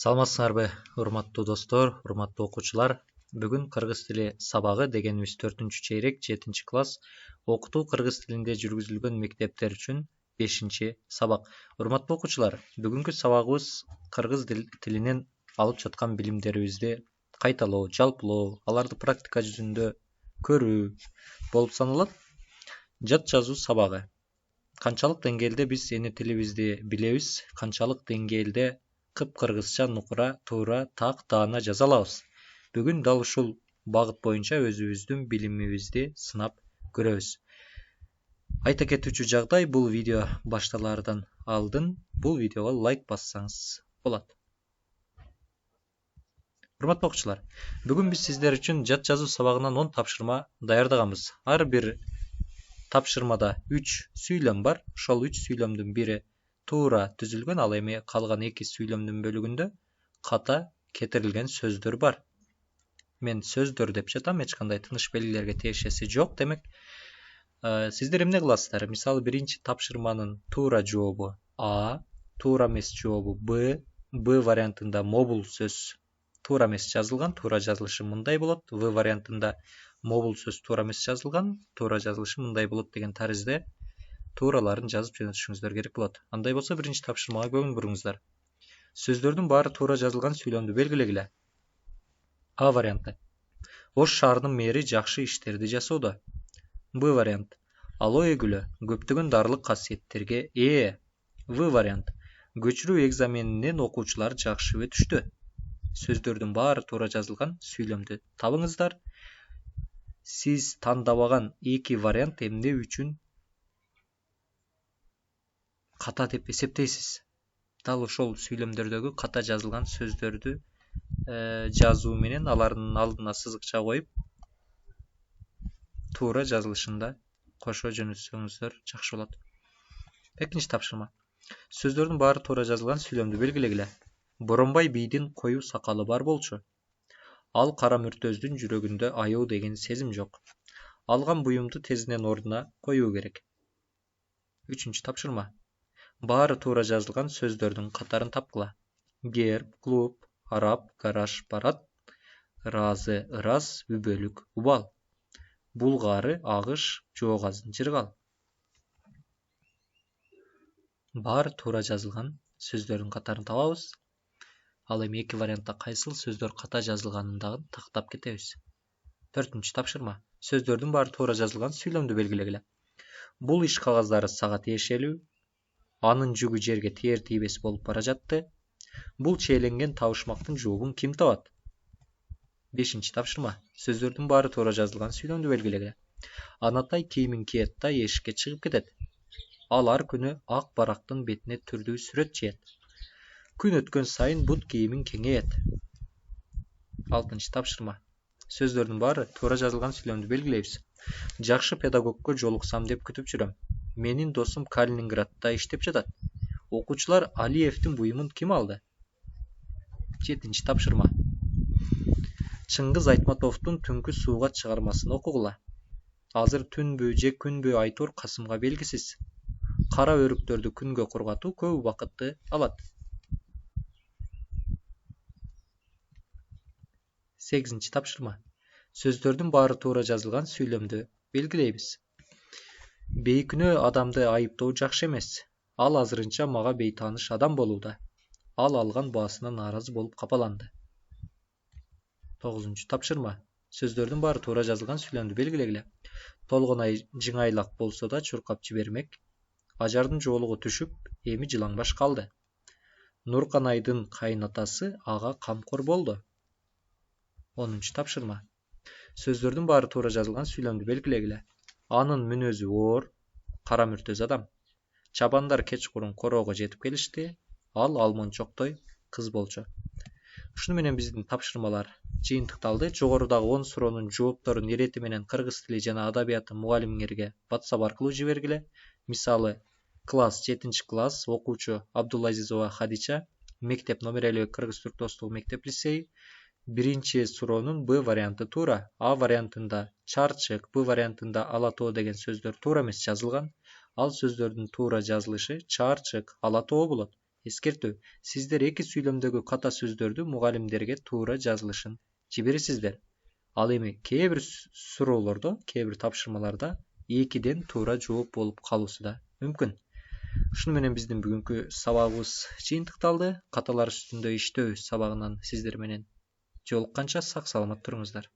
Саламатсыңарбы, урматтуу достор, урматтуу окуучулар. Бүгүн кыргыз тили сабагы дегенибиз 4-чейрек 7-класс окутуу кыргыз тилинде жүргүзүлгөн мектептер үчүн 5-сабак. Урматтуу окуучулар, бүгүнкү сабагыбыз кыргыз тилинен алып жаткан билимдерибизди кайталоо, жалпылоо, аларды практика жүзүндө көрүү болуп саналат. Жат жазуу сабагы. Канчалык деңгээлде биз эне тилибизди билебиз, канчалык деңгээлде кыпкыргызча нукура, туура, так, даана жаза алабыз. Бүгүн дал ушул багыт боюнча өзүбүздүн билимибизди сынап көрөбүз. Айта кетүүчү жагдай, бул видео башталаардан алдын бул видеого лайк бассаңыз болот. Урматтуу окуучулар, бүгүн биз сиздер үчүн жат жазуу сабагынан 10 тапшырма даярдаганбыз. Ар бир тапшырмада 3 сүйлөм бар. Ошол 3 сүйлөмдүн бири туура түзүлгөн, ал эми калган 2 сүйлөмдүн бөлүгүндө ката кетирилген сөздөр бар. Мен сөздөр деп жатам, эч кандай тыныш белгилерге тиешеси жок. Демек, сиздер эмне кыласыздар? Мисалы, биринчи тапшырманын туура жообу А, туура эмес жообу Б вариантында мобул сөз туура эмес жазылган, туура жазылышы мындай болот. В вариантында мобул сөз туура эмес жазылган, туура жазылышы мындай болот деген таризде туураларын жазып жөнөтүшүңүздөр керек болот. Андай болсо, биринчи тапшырмага көңүл буруңуздар. Сөздөрдүн баары туура жазылган сүйлөмдү белгилегиле. А варианты. Ош шаарынын мэри жакшы иштерди жасоодо. Б вариант. Алоо эгүлө көптөгөн дарылык касиеттерге ээ. В вариант. Көчүрүү экзаменинен окуучулар жакшы өтүштү. Сөздөрдүн баары туура жазылган сүйлөмдү табыңыздар. Сиз тандабаган 2 вариант эмне үчүн ката деп эсептейсиз? Дал ошол сүйлөмдөрдөгү ката жазылган сөздөрдү жазуу менен алардын алдына сызыкча коюп, туура жазылышында кошо жөнөтсөңүздөр жакшы болот. Экинчи тапшырма. Сөздөрдүн баары туура жазылган сүйлөмдү белгилегиле. Боронбай бийдин коюу сакалы бар болчу. Ал кара мүртөздүн жүрөгүндө аяоо деген сезим жок. Алган буюмду тезинен ордуна коюу керек. Үчүнчү тапшырма. Баары туура жазылган сөздөрдүн катарын тапкыла. Герб, клуб, араб, гараж, барат, ыраазы, ырас, үбөлүк, убал. Булгары, агыш, жоогазын, жыргал. Баары туура жазылган сөздөрдүн катарын табабыз. Ал эми 2 вариантта кайсыл сөздөр ката жазылганын дагы тактап кетебиз. 4-чү тапшырма. Сөздөрдүн баары туура жазылган сүйлөмдү белгилегиле. Бул иш кагаздары сага тиешелүү. Анын жүгү жерге тиер тийбес болуп бара жатты. Бул чейленген табышмактын жообун ким табат? 5-чи тапшырма. Сөздөрдүн баары туура жазылган сүйлөмдү белгилегиле. Анатай кийимин кийет да эшикке чыгып кетет. Ал ар күнү ак барактын бетине түрдүү сүрөт чыйат. Күн өткөн сайын бут кийимин кеңейет. 6-чы тапшырма. Сөздөрдүн баары туура жазылган сүйлөмдү белгилейбиз. Жакшы педагогко жолуксам деп күтүп жүрөм. Менин досум Калининградда иштеп жатат. Окуучулар Алиевдин буюмун ким алды? 7-чи тапшырма. Чыңгыз Айтматовдун Түнкү сууга чыгармасын окугула. Азыр түнбү же күнбү Айтур Касымга белгисиз. Кара өрүктөрдү күнгө кургатуу көп убакытты алат. 8-чи тапшырма. Сөздөрдүн баары туура жазылган сүйлөмдү белгилейбиз. Бейкүнөө адамды айыптоо жакшы эмес. Ал азырынча мага бейтааныш адам болууда. Ал алган баасына нааразы болуп капаланды. 9-чу тапшырма. Сөздөрдүн баары туура жазылган сүйлөмдү белгилегиле. Толгонай жыңайлак болсо да чуркап жибермек. Ажардын жоолугу түшүп, эми жылаңбаш калды. Нурканайдын кайнатасы ага камкор болду. 10-чу тапшырма. Сөздөрдүн баары туура жазылган сүйлөмдү белгилегиле. Анын мүнөзү оор, кара мүртөз адам. Чабандар кечкурун короого жетип келишти. Ал алмончоктой кыз болчу. Ушуну менен биздин тапшырмалар жыйынтыкталды. Жогорудагы 10 суроонун жоопторун ирети менен кыргыз тили жана адабияты мугалимиңерге WhatsApp аркылуу жибергиле. Мисалы, класс 7-класс окуучу Абдулазизова Хадича, мектеп номер 50 Кыргыз Түрк Достугу мектеп лицейи. Биринчи суроонун Б варианты туура. А вариантында чарчык, Б вариантында алатоо деген сөздөр туура эмес жазылган. Ал сөздөрдүн туура жазылышы чарчык, алатоо болот. Эскертүү: сиздер эки сүйлөмдөгү ката сөздөрдү мугалимдерге туура жазылышын жибересиздер. Ал эми кээ бир суроолордо, кээ бир тапшырмаларда экиден туура жооп болуп калуусу да мүмкүн. Ушуну менен биздин бүгүнкү сабагыбыз жыйынтыкталды. Каталар үстүндө иштөө сабагынан сиздер менен жолукканча сак саламат туруңуздар.